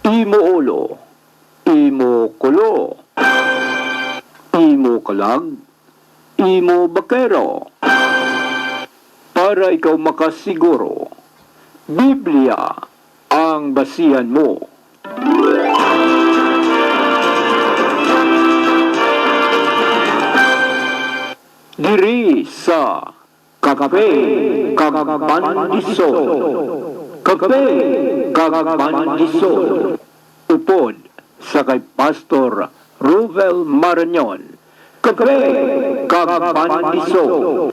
Imo ulo, imo kulo, imo kalag, imo bakero. Para ikaw makasiguro, Biblia ang basihan mo. Diri sa Kape Kagabandisol. Kape Kagabandisol. Upod sa kay Pastor Ruvel Marañon. Kape Kagabandisol.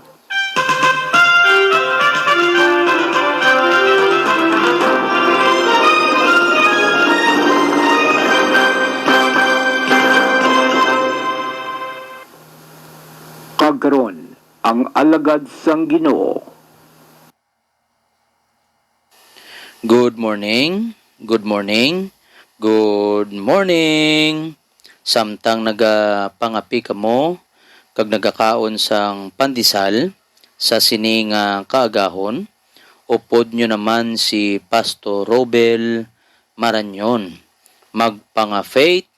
Kagkaron ang alagad sang Ginoo. Good morning, good morning, good morning. Samtang nagapangapi ka mo, kag nagakaon sang pandesal sa sining kaagahon, upod nyo naman si Pastor Robel Marañon. Magpanga-faith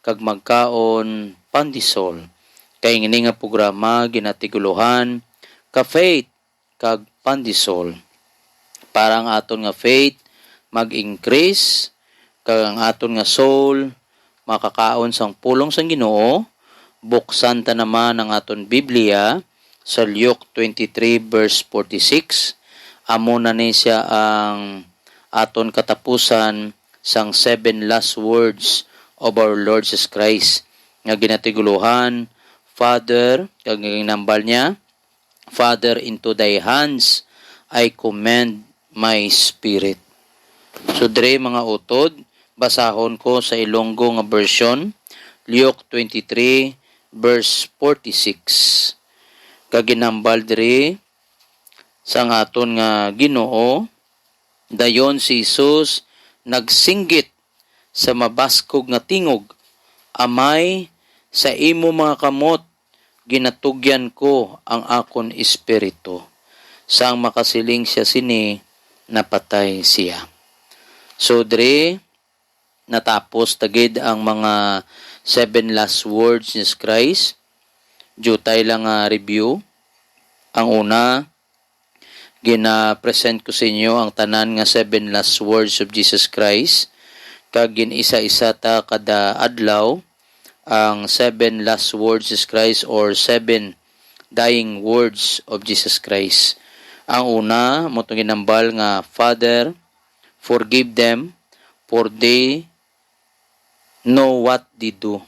kag magkaon pandesal. Kay ngini nga programa ginatiguluhan ka faith kag pandesal. Para ang aton nga faith mag-increase kag ang aton nga soul makakaon sang pulong sang Ginoo. Buksan ta naman ang aton Biblia sa Luke 23 verse 46. Amo na ni siya ang aton katapusan sang 7 last words of our Lord Jesus Christ nga ginatiguluhan. Father, kag nambal niya, Father, into thy hands I commend my spirit. So dire mga utod, basahon ko sa Ilonggo nga version, Luke 23 verse 46. Kag ginambal dire sa aton nga Ginoo, dayon si Jesus nagsinggit sa mabaskog nga tingog, Amay, sa imo mga kamot, ginatugyan ko ang akon espiritu. Sang makasiling siya sini, napatay siya. So, dre, natapos tagid ang mga 7 last words ni Christ. Jutay lang review. Ang una, gina-present ko sa inyo ang tanan nga 7 last words of Jesus Christ. Kag gin-isa-isa ta kada adlaw ang 7 last words of Christ or 7 dying words of Jesus Christ. Ang una, mo itong ginambal nga, Father, forgive them, for they know what they do.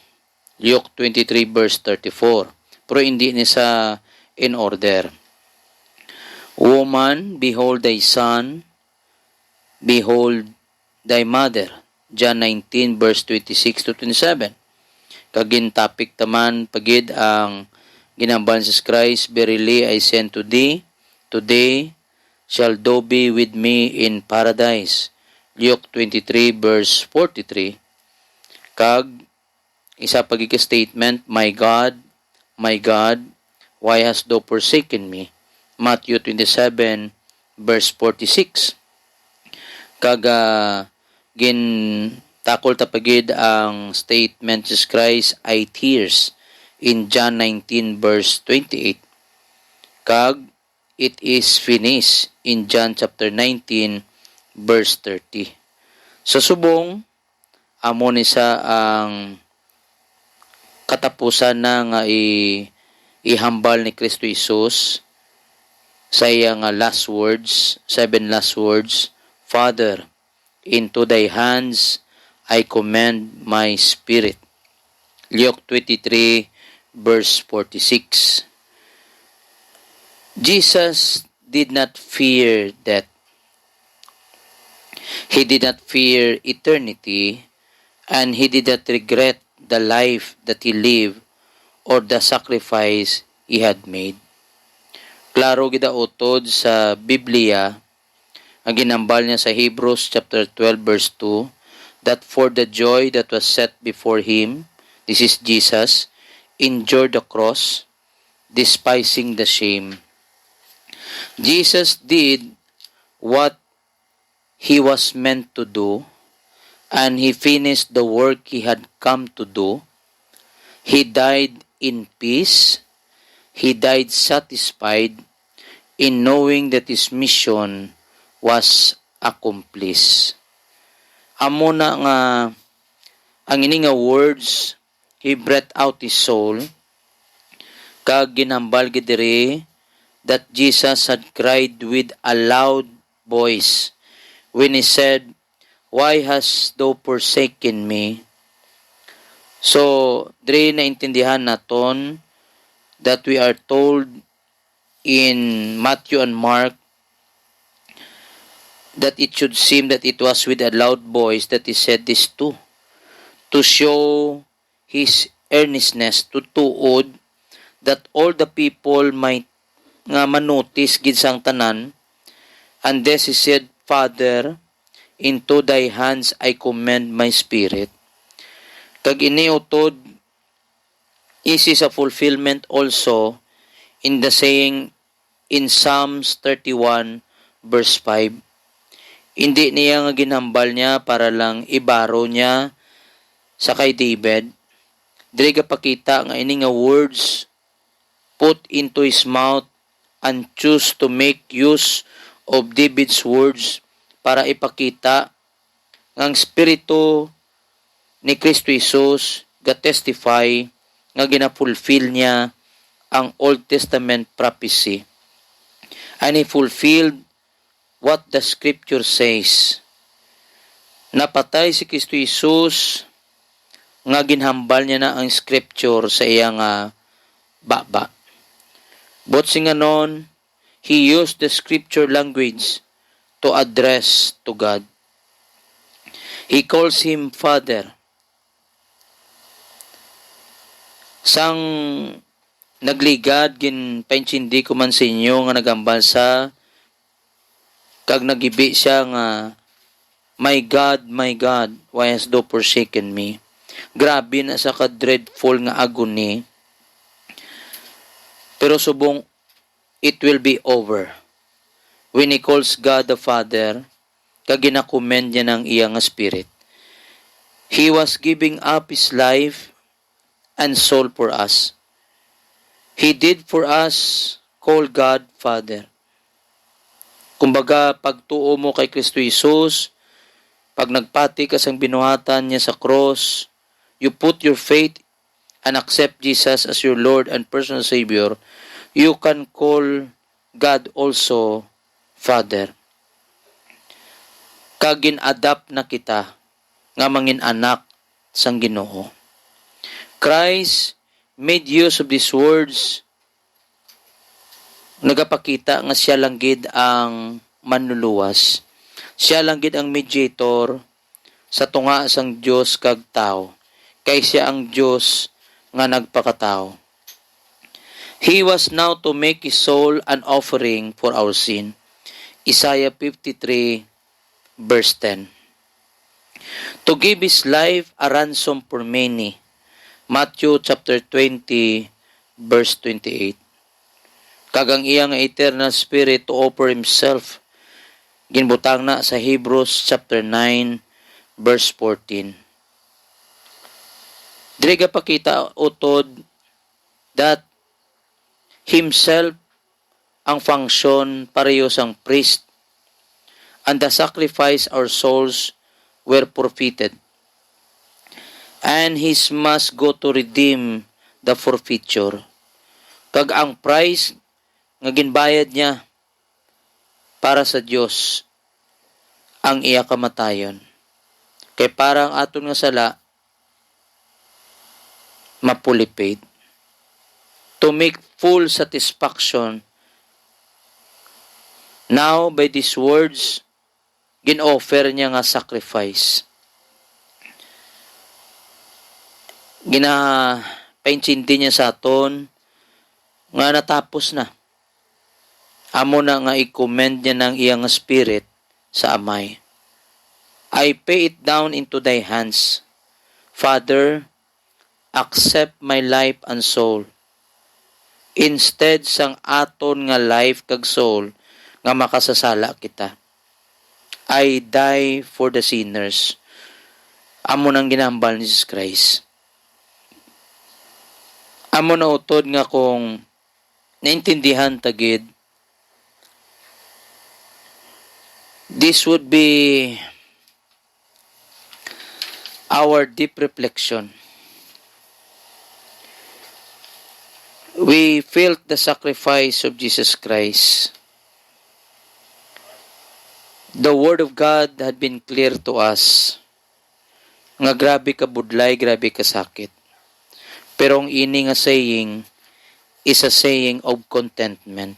Luke 23 verse 34. Pero hindi ni sa in order. Woman, behold thy son, behold thy mother. John 19 verse 26 to 27. Kagin topic taman pagid ang ginamban sa Christ, verily I send to thee, today shall thou be with me in paradise. Luke 23 verse 43. Kag isa pagika statement, my God, why hast thou forsaken me? Matthew 27 verse 46. Kag gin takol tapagid ang statement Jesus Christ I tears in John 19 verse 28. Kag it is finished in John chapter 19 verse 30. Sa subong, amo ni sa ang katapusan na nga ihambal ni Kristo Jesus sa iyang last words, 7 last words, Father, into thy hands I commend my spirit. Luke 23 verse 46. Jesus did not fear death. He did not fear eternity, and he did not regret the life that he lived or the sacrifice he had made. Klaro gida utod sa Biblia, ang ginambal niya sa Hebrews chapter 12 verse 2, that for the joy that was set before him, this is Jesus, endured the cross, despising the shame, Jesus did what he was meant to do, and he finished the work he had come to do. He died in peace. He died satisfied in knowing that his mission was accomplished. Amo na nga ang ini nga words, he breathed out his soul, kag ginhambal gid diri that Jesus had cried with a loud voice when he said, "Why hast thou forsaken me?" So, diri naintindihan naton that we are told in Matthew and Mark that it should seem that it was with a loud voice that he said this too, to show his earnestness, to tuod that all the people might nga manotice gid sang tanan. And this he said, "Father, into thy hands I commend my spirit." Kag iniutod, is a fulfillment also in the saying in Psalms 31 verse 5. Hindi niya nga ginhambal niya para lang ibaro niya sa kay David. Dili ka pakita nga ini nga words put into his mouth and choose to make use of David's words para ipakita nga ang spirito ni Kristo Jesus ga-testify nga ginafulfill niya ang Old Testament prophecy. And he fulfilled what the scripture says. Napatay si Kristo Jesus nga ginhambal niya na ang scripture sa iyang baba. But singanon, he used the scripture language to address to God. He calls him Father. Sang nagligad gin paintsindi ko man sa inyo nga nagambal sa kag nagibi siya nga, my God, why hast thou forsaken me?" Grabe na sa ka-dreadful nga agony. Pero subong, it will be over. When he calls God the Father, kag ginakomend niya ng iyang spirit. He was giving up his life and soul for us. He did for us call God Father. Kumbaga, pagtuo mo kay Kristo Jesus, pag nagpati ka sang binuhatan niya sa cross, you put your faith and accept Jesus as your Lord and personal Savior, you can call God also Father. Kagin adapt na kita nga mangin anak sang Ginoo. Christ made use of these words, nagapakita nga siya lang gid ang manluluwas. Siya lang gid ang mediator sa tunga sang Dios kag tao. Kay siya ang Dios nga nagpakatao. He was now to make his soul an offering for our sin. Isaiah 53 verse 10. To give his life a ransom for many. Matthew chapter 20 verse 28. Kag ang iyang eternal spirit to offer himself, ginbutang na sa Hebrews chapter 9 verse 14. Dili ka pakita utod that himself ang function pareho sang priest, and the sacrifice our souls were forfeited. And his must go to redeem the forfeiture. Kag ang price nga ginbayad niya para sa Dios ang iya kamatayon. Kay parang aton nga sala mapulipid. To make full satisfaction. Now by these words, gin-offer niya nga sacrifice. Ginapaintindi niya sa aton nga natapos na. Amo na nga i-commend niya ng iyang spirit sa Amay. I pay it down into thy hands. Father, accept my life and soul. Instead sang aton nga life kag soul nga makasasala kita. I die for the sinners. Amo nang ginambal ni Jesus Christ. Amo na utod nga kung naintindihan tagid, this would be our deep reflection. We felt the sacrifice of Jesus Christ. The Word of God had been clear to us. Nga grabe ka budlay, grabe ka sakit. Pero ang ini nga saying is a saying of contentment.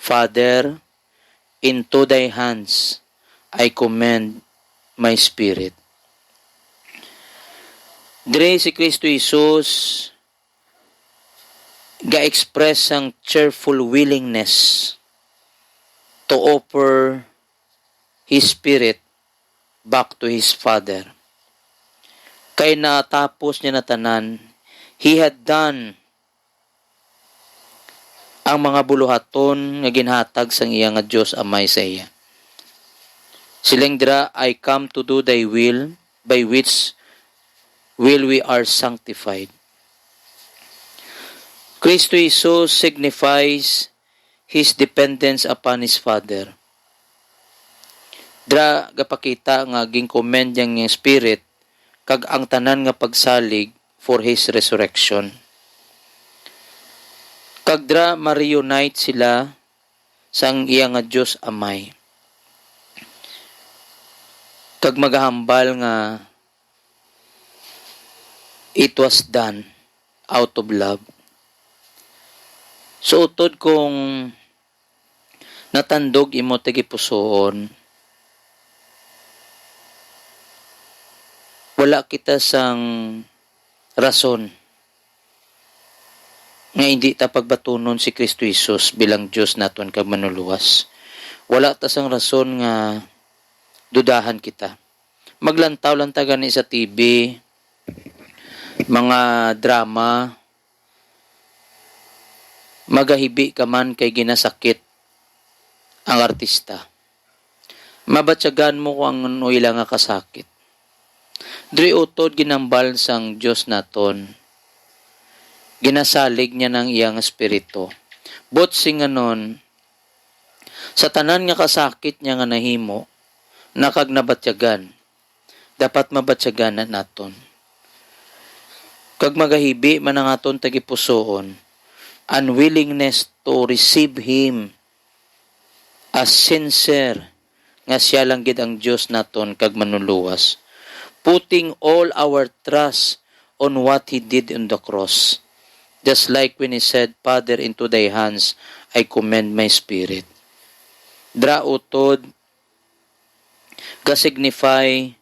Father, into thy hands I commend my spirit. Dire si Kristo Jesus ga-express ang cheerful willingness to offer His Spirit back to His Father. Kay natapos niya na tanan, He had done ang mga buluhaton nga ginhatag sang iya nga Dios Amay sa iya. Siling dira, I come to do thy will, by which will we are sanctified. Kristo Jesus signifies His dependence upon His Father. Dra gapakita nga ginkomend yang spirit kag ang tanan nga pagsalig for His resurrection. Kag dra ma-reunite sila sang iya nga Dios Amay. Kag magahambal nga it was done out of love. So utod kung natandog imo tagi pusoon, wala kita sang rason nga hindi ta pagbatunon si Kristo Jesus bilang Dios naton kag manuluwas. Wala ta sang rason nga dudahan kita. Maglantaw lang ta gani sa TV, mga drama, magahibi ka man kay ginasakit ang artista. Mabatyagan mo kung ang ila nga kasakit. Diri utod ginambal sang Dios naton. Ginasalig niya ng iyang espiritu. But singanon, sa tanan nga kasakit niya nga nahimo, nakag nabatyagan, dapat mabatyagan na naton. Kag magahibi man ang aton tagipusoon, unwillingness to receive Him as sincere nga siya lang gid ang Dios naton kag manuluwas, putting all our trust on what He did on the cross, just like when He said, Father, into thy hands I commend my spirit. Dra utod ka-signify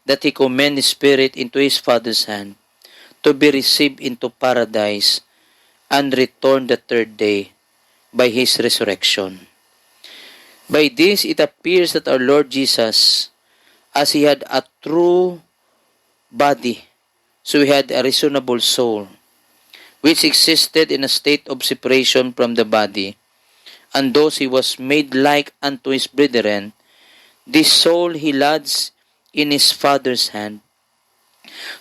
that He commend His spirit into His Father's hand to be received into paradise and return the third day by His resurrection. By this, it appears that our Lord Jesus, as He had a true body, so He had a reasonable soul, which existed in a state of separation from the body, and thus He was made like unto His brethren, this soul He lodged in His Father's hand,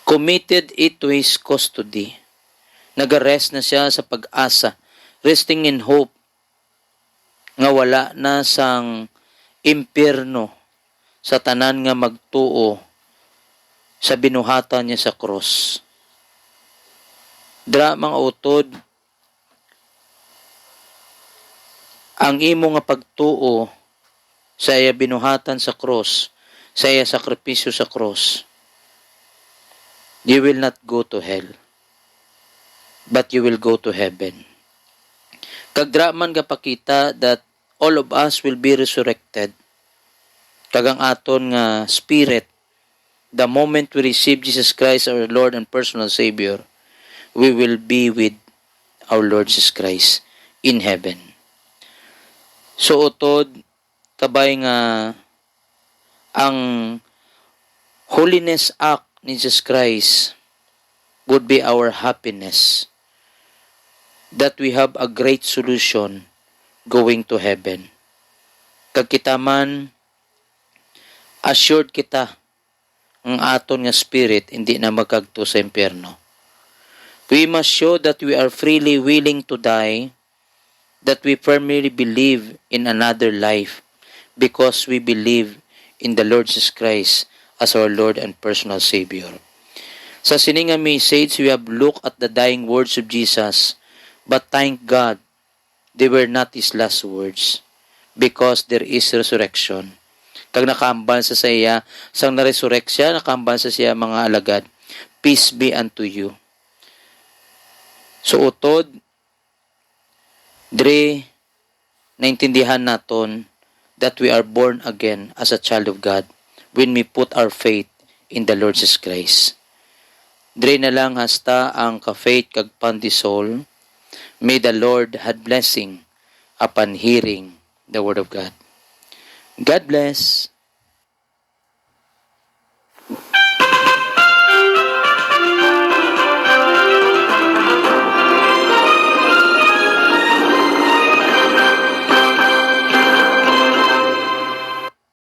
committed it to His custody. Nag-rest na siya sa pag-asa, resting in hope, nga wala na sang impyerno sa tanan nga magtuo sa binuhatan niya sa cross. Dra mga utod, ang imo nga pagtuo sa iya binuhatan sa cross, sa iya sakripisyo sa cross, you will not go to hell, but you will go to heaven. Kagdra man gapakita that all of us will be resurrected. Kagang aton nga spirit, the moment we receive Jesus Christ our Lord and personal Savior, we will be with our Lord Jesus Christ in heaven. So utod, kabay nga ang holiness act ni Jesus Christ would be our happiness, that we have a great solution going to heaven. Kag kita man, assured kita, ang aton nga spirit hindi na magkagto sa impyerno. We must show that we are freely willing to die, that we firmly believe in another life, because we believe in the Lord Jesus Christ as our Lord and personal Savior. Sa sininga message, we have looked at the dying words of Jesus, but thank God, they were not His last words, because there is resurrection. Kag nakaamban sa iya, sang na-resurrect siya, nakaamban sa siya mga alagad, peace be unto you. So utod, dire, naintindihan naton that we are born again as a child of God when we put our faith in the Lord Jesus Christ. Dire na lang hasta ang ka-faith kag pandisol. May the Lord had blessing upon hearing the word of God. God bless.